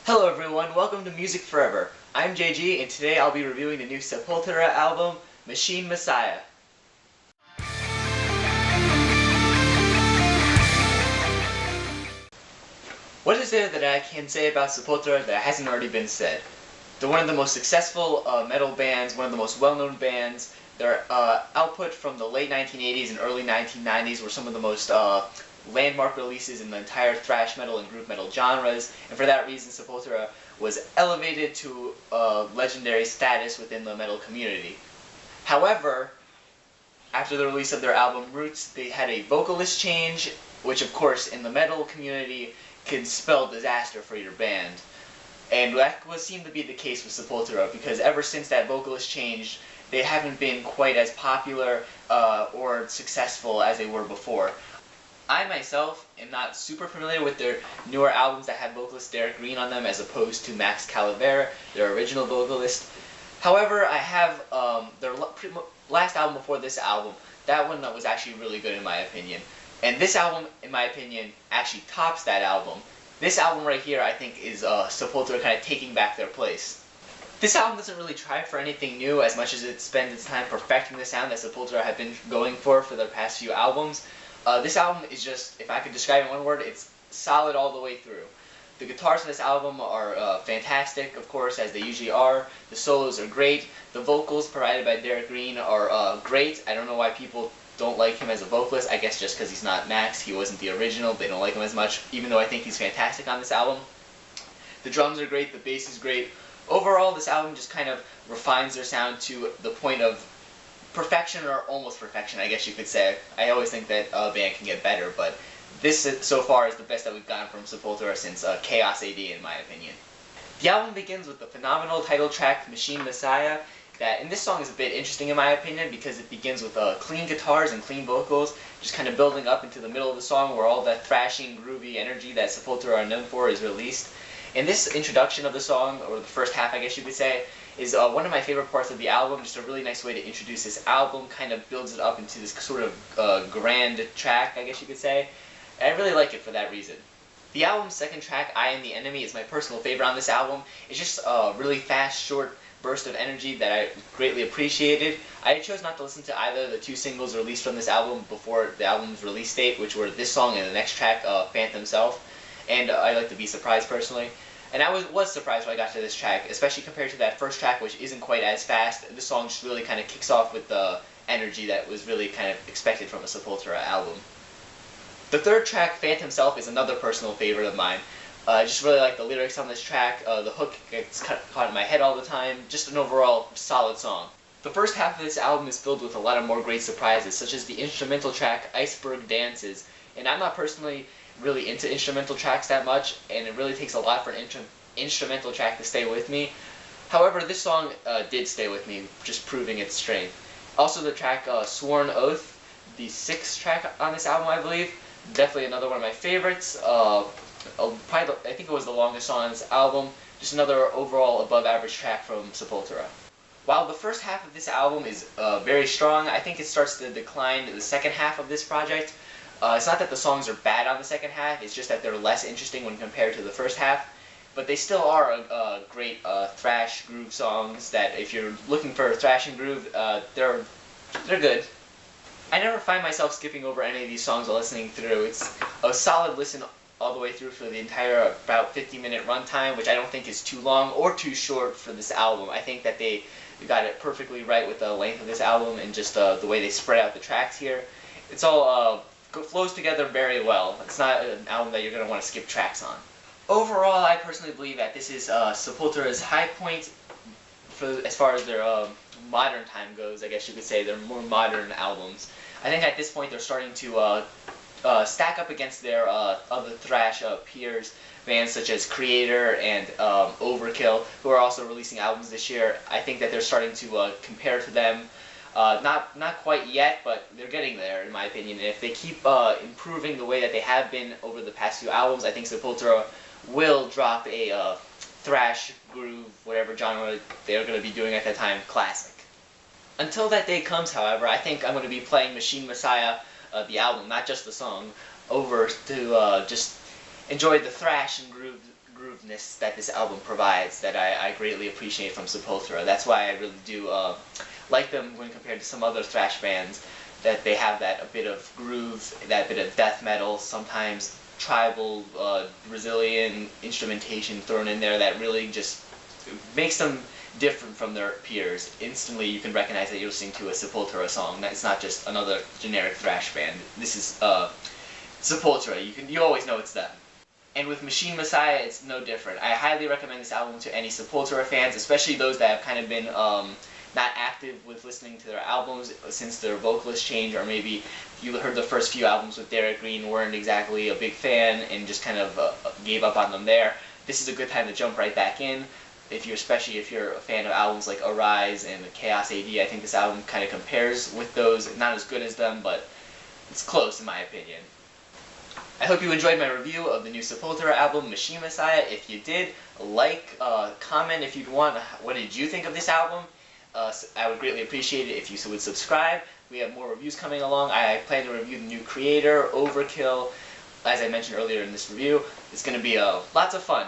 Hello everyone, welcome to Music Forever. I'm JG and today I'll be reviewing the new Sepultura album, Machine Messiah. What is there that I can say about Sepultura that hasn't already been said? They're one of the most successful metal bands, one of the most well-known bands. Their output from the late 1980s and early 1990s were some of the most landmark releases in the entire thrash metal and group metal genres, and for that reason Sepultura was elevated to legendary status within the metal community. However, after the release of their album Roots, they had a vocalist change, which of course in the metal community can spell disaster for your band. And that seemed to be the case with Sepultura, because ever since that vocalist changed, they haven't been quite as popular or successful as they were before. I myself am not super familiar with their newer albums that have vocalist Derek Green on them as opposed to Max Calavera, their original vocalist. However, I have their last album before this album. That one was actually really good in my opinion. And this album, in my opinion, actually tops that album. This album right here, I think, is Sepultura kind of taking back their place. This album doesn't really try for anything new as much as it spends its time perfecting the sound that Sepultura have been going for their past few albums. This album is just, if I could describe it in one word, it's solid all the way through. The guitars on this album are fantastic, of course, as they usually are. The solos are great. The vocals provided by Derek Green are great. I don't know why people don't like him as a vocalist. I guess just because he's not Max. He wasn't the original. They don't like him as much, even though I think he's fantastic on this album. The drums are great. The bass is great. Overall, this album just kind of refines their sound to the point of perfection, or almost perfection, I guess you could say. I always think that a band can get better, but this so far is the best that we've gotten from Sepultura since Chaos AD, in my opinion. The album begins with the phenomenal title track, Machine Messiah, and this song is a bit interesting in my opinion because it begins with clean guitars and clean vocals, just kind of building up into the middle of the song where all that thrashing, groovy energy that Sepultura are known for is released. And this introduction of the song, or the first half I guess you could say, is one of my favorite parts of the album. Just a really nice way to introduce this album, kind of builds it up into this sort of grand track, I guess you could say. And I really like it for that reason. The album's second track, I Am the Enemy, is my personal favorite on this album. It's just a really fast, short burst of energy that I greatly appreciated. I chose not to listen to either of the two singles released from this album before the album's release date, which were this song and the next track, Phantom Self. And I like to be surprised personally. And I was surprised when I got to this track, especially compared to that first track, which isn't quite as fast. This song just really kind of kicks off with the energy that was really kind of expected from a Sepultura album. The third track, Phantom Self, is another personal favorite of mine. I just really like the lyrics on this track. The hook gets caught in my head all the time. Just an overall solid song. The first half of this album is filled with a lot of more great surprises, such as the instrumental track, Iceberg Dances. And I'm not personally really into instrumental tracks that much, and it really takes a lot for an instrumental track to stay with me. However, this song did stay with me, just proving its strength. Also the track Sworn Oath, the sixth track on this album I believe, definitely another one of my favorites. I think it was the longest song on this album, just another overall above average track from Sepultura. While the first half of this album is very strong, I think it starts to decline in the second half of this project. It's not that the songs are bad on the second half, it's just that they're less interesting when compared to the first half. But they still are great thrash groove songs that, if you're looking for thrash and groove, they're good. I never find myself skipping over any of these songs while listening through. It's a solid listen all the way through for the entire about 50-minute runtime, which I don't think is too long or too short for this album. I think that they got it perfectly right with the length of this album and just the way they spread out the tracks here. It's all flows together very well. It's not an album that you're going to want to skip tracks on. Overall, I personally believe that this is Sepultura's high point as far as their modern time goes, I guess you could say. They're more modern albums. I think at this point they're starting to stack up against their other thrash peers, bands such as Creator and Overkill, who are also releasing albums this year. I think that they're starting to compare to them. Not quite yet, but they're getting there, in my opinion. And if they keep improving the way that they have been over the past few albums, I think Sepultura will drop a thrash, groove, whatever genre they're going to be doing at that time, classic. Until that day comes, however, I think I'm going to be playing Machine Messiah, the album, not just the song, over to just enjoy the thrash and groove liveness that this album provides that I greatly appreciate from Sepultura. That's why I really do like them when compared to some other thrash bands, that they have that a bit of groove, that bit of death metal, sometimes tribal Brazilian instrumentation thrown in there that really just makes them different from their peers. Instantly you can recognize that you're listening to a Sepultura song. It's not just another generic thrash band. This is Sepultura. You always know it's them. And with Machine Messiah, it's no different. I highly recommend this album to any Sepultura fans, especially those that have kind of been not active with listening to their albums since their vocalist change, or maybe you heard the first few albums with Derek Green, weren't exactly a big fan, and just kind of gave up on them there. This is a good time to jump right back in. Especially if you're a fan of albums like Arise and Chaos AD, I think this album kind of compares with those. Not as good as them, but it's close in my opinion. I hope you enjoyed my review of the new Sepultura album, Machine Messiah. If you did, comment if you'd want. What did you think of this album? I would greatly appreciate it if you would subscribe. We have more reviews coming along. I plan to review the new Creator, Overkill, as I mentioned earlier in this review. It's going to be lots of fun.